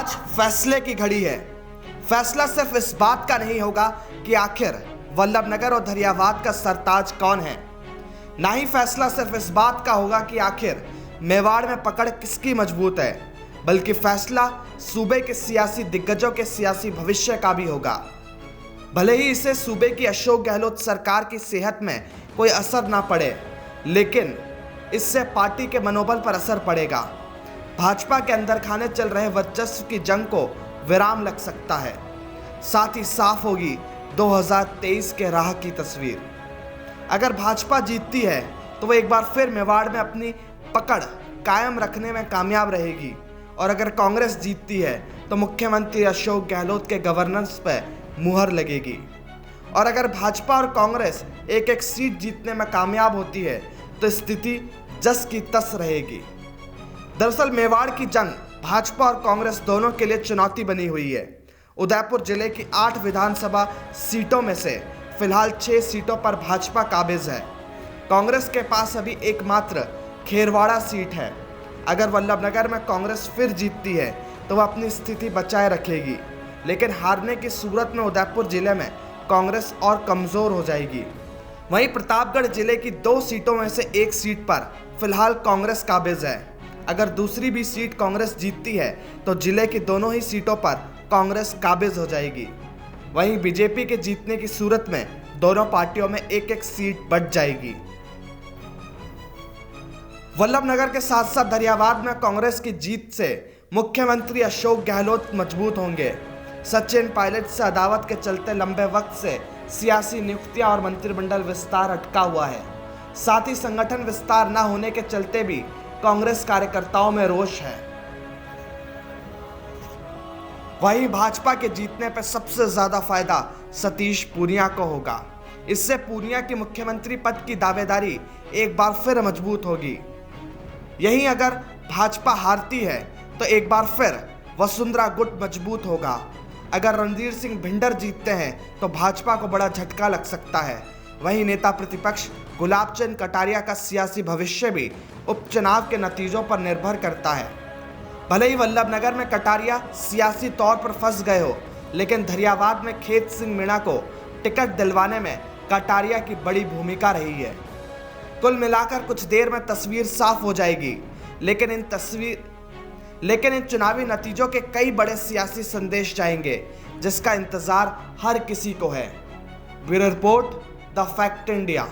आज फैसले की घड़ी है। फैसला सिर्फ इस बात का नहीं होगा कि आखिर वल्लभनगर और धरियावाद का सरताज कौन है, ना ही फैसला सिर्फ इस बात का होगा कि आखिर मेवाड़ में पकड़ किसकी मजबूत है, बल्कि फैसला सूबे के सियासी दिग्गजों के सियासी भविष्य का भी होगा। भले ही इससे सूबे की अशोक गहलोत सरकार की सेहत में कोई असर ना पड़े, लेकिन इससे पार्टी के मनोबल पर असर पड़ेगा। भाजपा के अंदर खाने चल रहे वर्चस्व की जंग को विराम लग सकता है। साथ ही साफ होगी 2023 के राह की तस्वीर। अगर भाजपा जीतती है तो वह एक बार फिर मेवाड़ में अपनी पकड़ कायम रखने में कामयाब रहेगी, और अगर कांग्रेस जीतती है तो मुख्यमंत्री अशोक गहलोत के गवर्नेंस पर मुहर लगेगी। और अगर भाजपा और कांग्रेस एक एक सीट जीतने में कामयाब होती है तो स्थिति जस की तस रहेगी। दरअसल मेवाड़ की जंग भाजपा और कांग्रेस दोनों के लिए चुनौती बनी हुई है। उदयपुर जिले की 8 विधानसभा सीटों में से फिलहाल 6 सीटों पर भाजपा काबिज है। कांग्रेस के पास अभी एकमात्र खेरवाड़ा सीट है। अगर वल्लभनगर में कांग्रेस फिर जीतती है तो वह अपनी स्थिति बचाए रखेगी, लेकिन हारने की सूरत में उदयपुर जिले में कांग्रेस और कमजोर हो जाएगी। वहीं प्रतापगढ़ जिले की 2 सीटों में से एक सीट पर फिलहाल कांग्रेस काबिज है। अगर दूसरी भी सीट कांग्रेस जीतती है तो जिले की दोनों ही सीटों पर कांग्रेस काबिज हो जाएगी। वहीं बीजेपी के जीतने की सूरत में दोनों पार्टियों में एक एक सीट बढ़ जाएगी। वल्लभनगर के साथ साथ धरियावाद में कांग्रेस की जीत से मुख्यमंत्री अशोक गहलोत मजबूत होंगे। सचिन पायलट से अदावत के चलते लंबे वक्त से सियासी नियुक्तियां और मंत्रिमंडल विस्तार अटका हुआ है। साथ ही संगठन विस्तार न होने के चलते भी कांग्रेस कार्यकर्ताओं में रोष है। वहीं भाजपा के जीतने पर सबसे ज्यादा फायदा सतीश पूनिया को होगा। इससे पूनिया की मुख्यमंत्री पद की दावेदारी एक बार फिर मजबूत होगी। यहीं अगर भाजपा हारती है तो एक बार फिर वसुंधरा गुट मजबूत होगा। अगर रणधीर सिंह भिंडर जीतते हैं तो भाजपा को बड़ा झटका लग सकता है। वहीं नेता प्रतिपक्ष गुलाब चंद कटारिया का सियासी भविष्य भी उपचुनाव के नतीजों पर निर्भर करता है। भले ही वल्लभनगर में कटारिया सियासी तौर पर फंस गए हो, लेकिन धरियावाद में खेत सिंह मीणा को टिकट दिलवाने में कटारिया की बड़ी भूमिका रही है। कुल मिलाकर कुछ देर में तस्वीर साफ हो जाएगी, लेकिन इन चुनावी नतीजों के कई बड़े सियासी संदेश जाएंगे, जिसका इंतजार हर किसी को है। Bureau report, the fact India.